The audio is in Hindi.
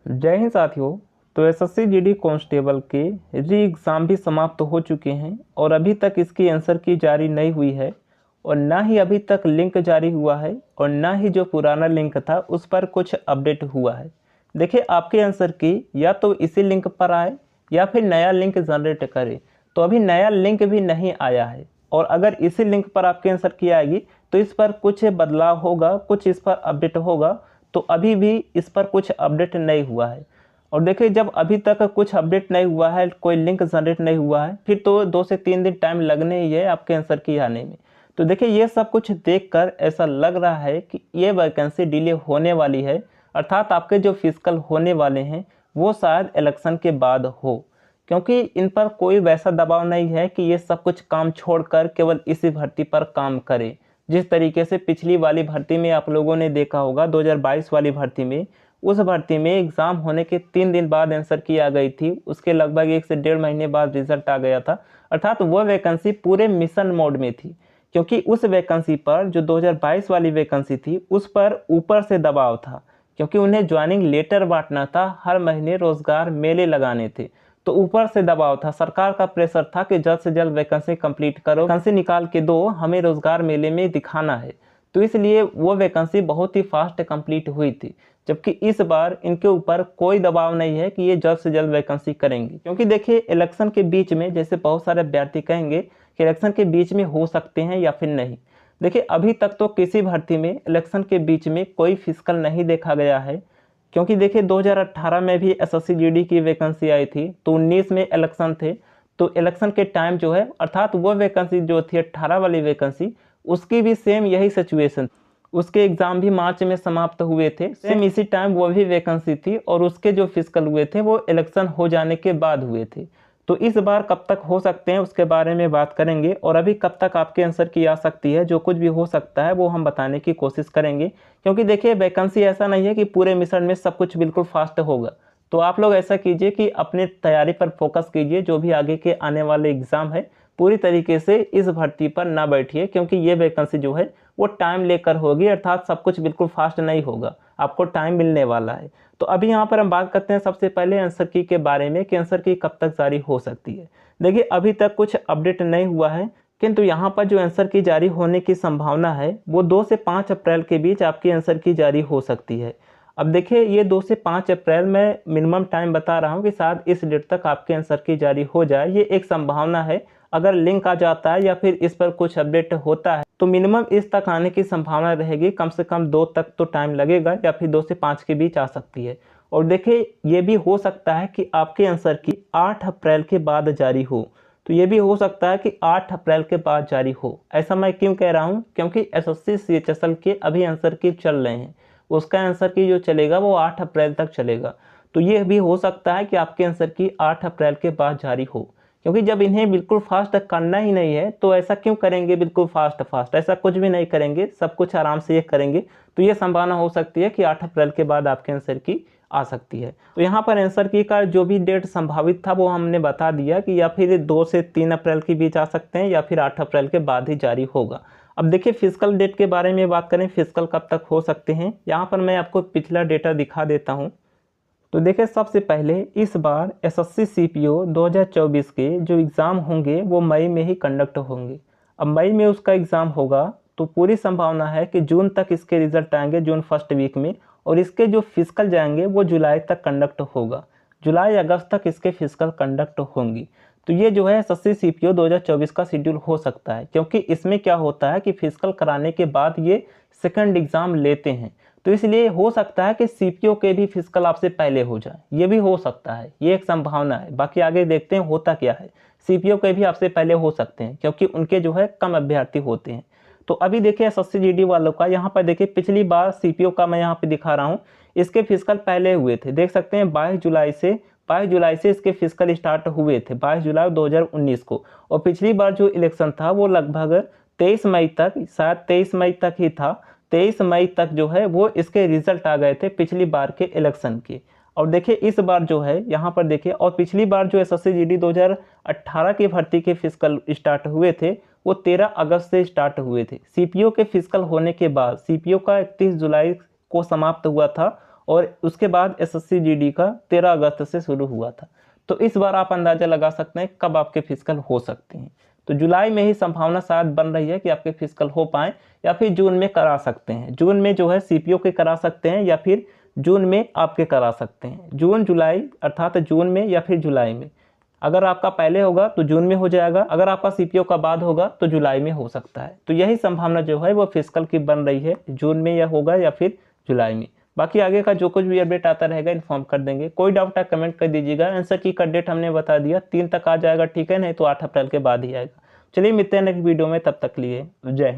जय हिंद साथियों। तो एसएससी जीडी कांस्टेबल के री एग्ज़ाम भी समाप्त हो चुके हैं और अभी तक इसकी आंसर की जारी नहीं हुई है और ना ही अभी तक लिंक जारी हुआ है और ना ही जो पुराना लिंक था उस पर कुछ अपडेट हुआ है। देखिए, आपके आंसर की या तो इसी लिंक पर आए या फिर नया लिंक जनरेट करे। तो अभी नया लिंक भी नहीं आया है और अगर इसी लिंक पर आपके आंसर की आएगी तो इस पर कुछ बदलाव होगा, कुछ इस पर अपडेट होगा। तो अभी भी इस पर कुछ अपडेट नहीं हुआ है। और देखिए, जब अभी तक कुछ अपडेट नहीं हुआ है, कोई लिंक जनरेट नहीं हुआ है, फिर तो 2 से 3 दिन टाइम लगने ही है आपके आंसर की आने में। तो देखिए, ये सब कुछ देखकर ऐसा लग रहा है कि ये वैकेंसी डिले होने वाली है, अर्थात आपके जो फिजिकल होने वाले हैं वो शायद इलेक्शन के बाद हो, क्योंकि इन पर कोई वैसा दबाव नहीं है कि ये सब कुछ काम छोड़कर केवल इसी भर्ती पर काम करें। जिस तरीके से पिछली वाली भर्ती में आप लोगों ने देखा होगा, 2022 वाली भर्ती में, उस भर्ती में एग्ज़ाम होने के 3 दिन बाद आंसर की आ गई थी, उसके लगभग 1 से 1.5 महीने बाद रिजल्ट आ गया था। अर्थात वह वैकेंसी पूरे मिशन मोड में थी, क्योंकि उस वैकेंसी पर जो 2022 वाली वैकेंसी थी उस पर ऊपर से दबाव था, क्योंकि उन्हें ज्वाइनिंग लेटर बांटना था, हर महीने रोजगार मेले लगाने थे। तो ऊपर से दबाव था, सरकार का प्रेशर था कि जल्द से जल्द वैकेंसी कंप्लीट करो, वैकेंसी निकाल के दो, हमें रोजगार मेले में दिखाना है। तो इसलिए वो वैकेंसी बहुत ही फास्ट कंप्लीट हुई थी, जबकि इस बार इनके ऊपर कोई दबाव नहीं है कि ये जल्द से जल्द वैकेंसी करेंगे। क्योंकि देखिए, इलेक्शन के बीच में, जैसे बहुत सारे अभ्यर्थी कहेंगे कि इलेक्शन के बीच में हो सकते हैं या फिर नहीं। देखिए, अभी तक तो किसी भर्ती में इलेक्शन के बीच में कोई फिजिकल नहीं देखा गया है, क्योंकि देखिए 2018 में भी एसएससी जीडी की वैकेंसी आई थी, तो 19 में इलेक्शन थे। तो इलेक्शन के टाइम जो है, अर्थात वो वैकेंसी जो थी 18 वाली वैकेंसी, उसकी भी सेम यही सिचुएशन, उसके एग्ज़ाम भी मार्च में समाप्त हुए थे, सेम इसी टाइम वो भी वैकेंसी थी और उसके जो फिजिकल हुए थे वो इलेक्शन हो जाने के बाद हुए थे। तो इस बार कब तक हो सकते हैं उसके बारे में बात करेंगे और अभी कब तक आपके आंसर की आ सकती है, जो कुछ भी हो सकता है वो हम बताने की कोशिश करेंगे। क्योंकि देखिए, वैकेंसी ऐसा नहीं है कि पूरे मिशन में सब कुछ बिल्कुल फास्ट होगा। तो आप लोग ऐसा कीजिए कि अपने तैयारी पर फोकस कीजिए, जो भी आगे के आने वाले एग्ज़ाम है पूरी तरीके से इस भर्ती पर ना बैठिए, क्योंकि ये वैकेंसी जो है वो टाइम लेकर होगी, अर्थात सब कुछ बिल्कुल फास्ट नहीं होगा, आपको टाइम मिलने वाला है। तो अभी यहाँ पर हम बात करते हैं सबसे पहले आंसर की के बारे में कि आंसर की कब तक जारी हो सकती है। देखिए, अभी तक कुछ अपडेट नहीं हुआ है, किंतु यहाँ पर जो आंसर की जारी होने की संभावना है वो 2 से 5 अप्रैल के बीच आपकी आंसर की जारी हो सकती है। अब देखिए, ये 2 से 5 अप्रैल में मिनिमम टाइम बता रहा हूँ कि शायद इस डेट तक आपके आंसर की जारी हो जाए, ये एक संभावना है। अगर लिंक आ जाता है या फिर इस पर कुछ अपडेट होता है तो मिनिमम इस तक आने की संभावना रहेगी, कम से कम 2 तक तो टाइम लगेगा या फिर 2 से 5 के बीच आ सकती है। और देखिए, ये भी हो सकता है कि आपके आंसर की 8 अप्रैल के बाद जारी हो, तो ये भी हो सकता है कि 8 अप्रैल के बाद जारी हो। ऐसा मैं क्यों कह रहा हूँ, क्योंकि एसएससी सीएचएसएल के अभी आंसर की चल रहे हैं, उसका आंसर की जो चलेगा वो 8 अप्रैल तक चलेगा। तो ये भी हो सकता है कि आपके आंसर की 8 अप्रैल के बाद जारी हो, क्योंकि जब इन्हें बिल्कुल फास्ट करना ही नहीं है तो ऐसा क्यों करेंगे बिल्कुल फास्ट फास्ट, ऐसा कुछ भी नहीं करेंगे, सब कुछ आराम से ये करेंगे। तो ये संभावना हो सकती है कि 8 अप्रैल के बाद आपके आंसर की आ सकती है। तो यहाँ पर आंसर की का जो भी डेट संभावित था वो हमने बता दिया कि या फिर 2 से 3 अप्रैल के बीच आ सकते हैं या फिर 8 अप्रैल के बाद ही जारी होगा। अब देखिए, फिजिकल डेट के बारे में बात करें, फिजिकल कब तक हो सकते हैं, यहाँ पर मैं आपको पिछला डेटा दिखा देता हूँ। तो देखिए, सबसे पहले इस बार एसएससी सीपीओ 2024 के जो एग्ज़ाम होंगे वो मई में ही कंडक्ट होंगे। अब मई में उसका एग्ज़ाम होगा तो पूरी संभावना है कि जून तक इसके रिजल्ट आएंगे, जून फर्स्ट वीक में, और इसके जो फिजिकल जाएंगे वो जुलाई तक कंडक्ट होगा, जुलाई अगस्त तक इसके फिजिकल कंडक्ट होंगी। तो ये जो है एसएससी सीपीओ 2024 का शेड्यूल हो सकता है, क्योंकि इसमें क्या होता है कि फिजिकल कराने के बाद ये सेकंड एग्ज़ाम लेते हैं। तो इसलिए हो सकता है कि सीपीओ के भी फिजिकल आपसे पहले हो जाए, ये भी हो सकता है, ये एक संभावना है। बाकी आगे देखते हैं होता क्या है। सीपीओ के भी आपसे पहले हो सकते हैं, क्योंकि उनके जो है कम अभ्यर्थी होते हैं। तो अभी देखिए एसएससी जीडी वालों का, यहाँ पर देखिए पिछली बार सीपीओ का मैं यहाँ पे दिखा रहा हूँ, इसके फिजिकल पहले हुए थे, देख सकते हैं 22 जुलाई से इसके फिजिकल स्टार्ट हुए थे, 22 जुलाई 2019 को। और पिछली बार जो इलेक्शन था वो लगभग 23 मई तक, शायद 23 मई तक ही था, 23 मई तक जो है वो इसके रिजल्ट आ गए थे पिछली बार के इलेक्शन के। और देखिए इस बार जो है यहाँ पर देखिए, और पिछली बार जो एसएससी जीडी 2018 की भर्ती के फिजिकल स्टार्ट हुए थे वो 13 अगस्त से स्टार्ट हुए थे। सीपीओ के फिजिकल होने के बाद, सीपीओ का 31 जुलाई को समाप्त हुआ था और उसके बाद एसएससी जीडी का 13 अगस्त से शुरू हुआ था। तो इस बार आप अंदाज़ा लगा सकते हैं कब आपके फिजिकल हो सकते हैं। तो जुलाई में ही संभावना शायद बन रही है कि आपके फिजिकल हो पाएँ, या फिर जून में करा सकते हैं। जून में जो है सीपीओ के करा सकते हैं, या फिर जून में आपके करा सकते हैं। जून जुलाई अर्थात जून में या फिर जुलाई में। अगर आपका पहले होगा तो जून में हो जाएगा, अगर आपका सीपीओ का बाद होगा तो जुलाई में हो सकता है। तो यही संभावना जो है वो फिजिकल की बन रही है, जून में या होगा या फिर जुलाई में। बाकी आगे का जो कुछ भी अपडेट आता रहेगा इन्फॉर्म कर देंगे। कोई डाउट है कमेंट कर दीजिएगा। आंसर की का डेट हमने बता दिया 3 तक आ जाएगा, ठीक है, नहीं तो 8 अप्रैल के बाद ही आएगा। चलिए मिलते हैं नेक्स्ट वीडियो में, तब तक लिए जय हिंद।